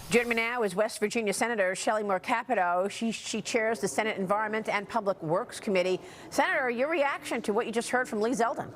Joining me now is West Virginia Senator Shelley Capito. She chairs the Senate Environment and Public Works Committee. Senator, your reaction to what you just heard from Lee Zeldin?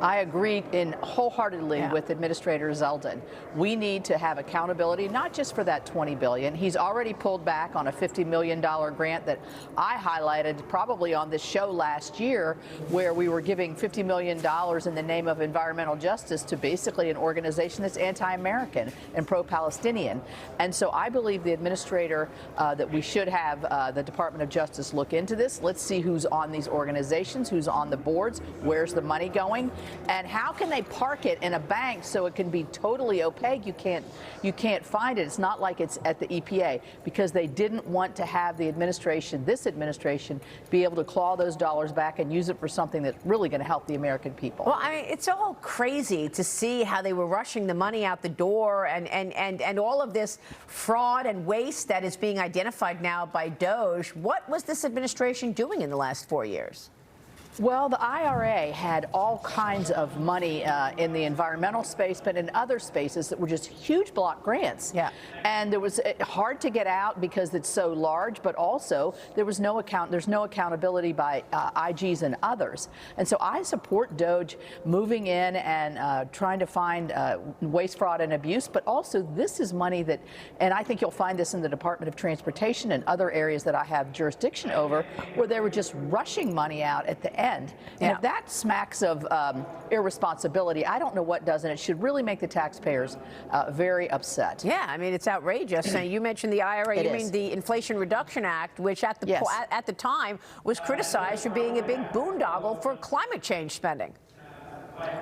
I agree wholeheartedly with Administrator Zeldin. We need to have accountability, not just for that $20 billion. He's already pulled back on a $50 million grant that I highlighted probably on this show last year, where we were giving $50 million in the name of environmental justice to basically an organization that's anti-American and pro-Palestinian. And so I believe the administrator that we should have the Department of Justice look into this. Let's see who's on these organizations, who's on the boards, where's the money going. And how can they park it in a bank so it can be totally opaque? You can't find it. It's not like it's at the EPA, because they didn't want to have the administration, this administration, be able to claw those dollars back and use it for something that's really going to help the American people. Well, I mean, it's all crazy to see how they were rushing the money out the door, and all of this fraud and waste that is being identified now by DOJ. What was this administration doing in the last 4 years? Well, the IRA had all kinds of money in the environmental space, but in other spaces that were just huge block grants. Yeah. And there was hard to get out because it's so large, but also there's no accountability by IGs and others. And so I support DOJ moving in and trying to find waste, fraud, and abuse, but also this is money that, and I think you'll find this in the Department of Transportation and other areas that I have jurisdiction over, where they were just rushing money out at the end. And if that smacks of irresponsibility, I don't know what does, and it should really make the taxpayers very upset. Yeah, I mean, it's outrageous. You mentioned the IRA. You mean the Inflation Reduction Act, which at the time was criticized for being a big boondoggle for climate change spending.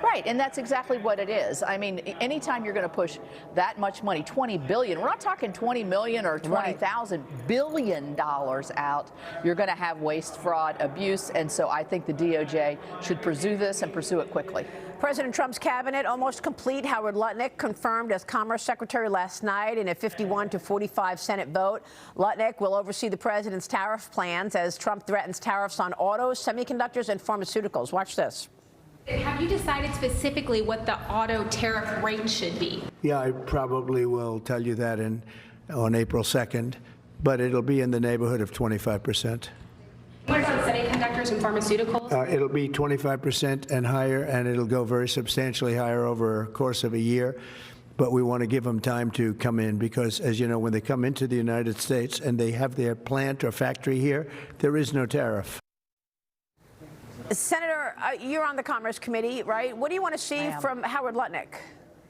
Right, and that's exactly what it is. I mean, anytime you're going to push that much money, $20 billion, we're not talking 20 million or 20,000 billion dollars out, you're going to have waste, fraud, abuse, and so I think the DOJ should pursue this and pursue it quickly. President Trump's cabinet almost complete. Howard Lutnick confirmed as Commerce Secretary last night in a 51-45 Senate vote. Lutnick will oversee the president's tariff plans as Trump threatens tariffs on autos, semiconductors, and pharmaceuticals. Watch this. Have you decided specifically what the auto tariff rate should be? Yeah, I probably will tell you that on April 2nd, but it'll be in the neighborhood of 25%. What about semiconductors and pharmaceuticals? It'll be 25% and higher, and it'll go very substantially higher over a course of a year. But we want to give them time to come in because, as you know, when they come into the United States and they have their plant or factory here, there is no tariff. Senator, you're on the Commerce Committee, right? What do you want to see from Howard Lutnick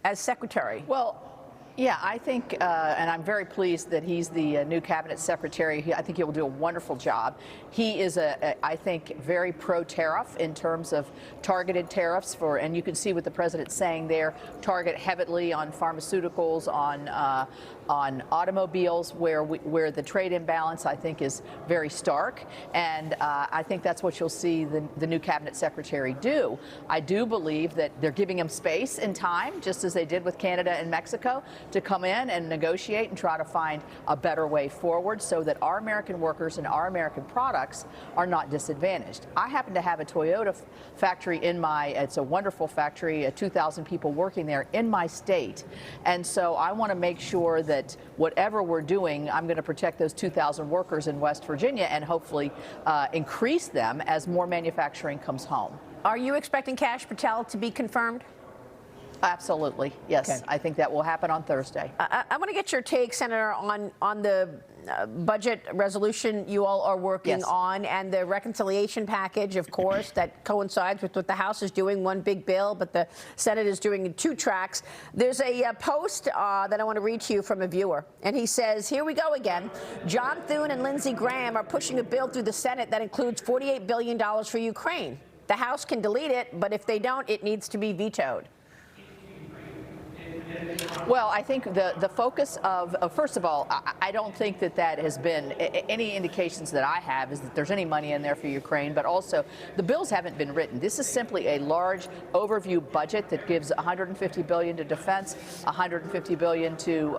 as Secretary? Well, yeah, I think, and I'm very pleased that he's the new cabinet secretary. I think he will do a wonderful job. He is, I think, very pro-tariff in terms of targeted tariffs for, and you can see what the president's saying there, target heavily on pharmaceuticals, on automobiles, where the trade imbalance, I think, is very stark. And I think that's what you'll see the new cabinet secretary do. I do believe that they're giving him space and time, just as they did with Canada and Mexico, to come in and negotiate and try to find a better way forward so that our American workers and our American products are not disadvantaged. I happen to have a Toyota factory it's a wonderful factory, 2,000 people working there in my state. And so I want to make sure that whatever we're doing, I'm going to protect those 2,000 workers in West Virginia and hopefully increase them as more manufacturing comes home. Are you expecting Kash Patel to be confirmed? Absolutely, yes. Okay. I think that will happen on Thursday. I want to get your take, Senator, on the budget resolution you all are working on and the reconciliation package, of course, that coincides with what the House is doing, one big bill, but the Senate is doing in two tracks. There's a post that I want to read to you from a viewer, and he says, here we go again. John Thune and Lindsey Graham are pushing a bill through the Senate that includes $48 billion for Ukraine. The House can delete it, but if they don't, it needs to be vetoed. Well, I think the focus of first of all, I don't think that has been any indications that I have is that there's any money in there for Ukraine, but also the bills haven't been written. This is simply a large overview budget that gives $150 billion to defense, $150 billion to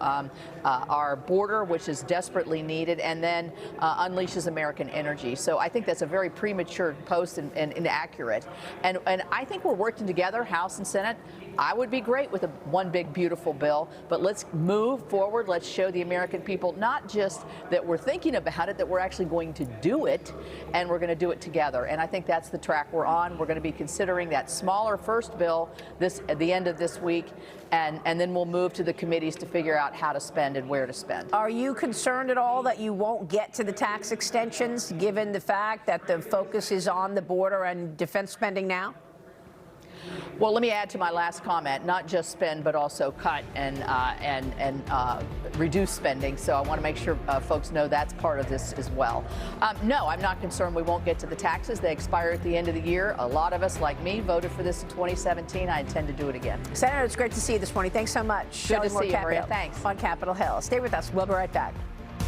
our border, which is desperately needed, and then unleashes American energy. So I think that's a very premature post and inaccurate. And I think we're working together, House and Senate, I would be great with one big, beautiful bill, but let's move forward. Let's show the American people not just that we're thinking about it, that we're actually going to do it, and we're going to do it together. And I think that's the track we're on. We're going to be considering that smaller first bill at the end of this week, and then we'll move to the committees to figure out how to spend and where to spend. Are you concerned at all that you won't get to the tax extensions, given the fact that the focus is on the border and defense spending now? Well, let me add to my last comment, not just spend, but also cut and reduce spending. So I want to make sure folks know that's part of this as well. No, I'm not concerned we won't get to the taxes. They expire at the end of the year. A lot of us, like me, voted for this in 2017. I intend to do it again. Senator, it's great to see you this morning. Thanks so much. Good to see you, Maria. Thanks. On Capitol Hill. Stay with us. We'll be right back.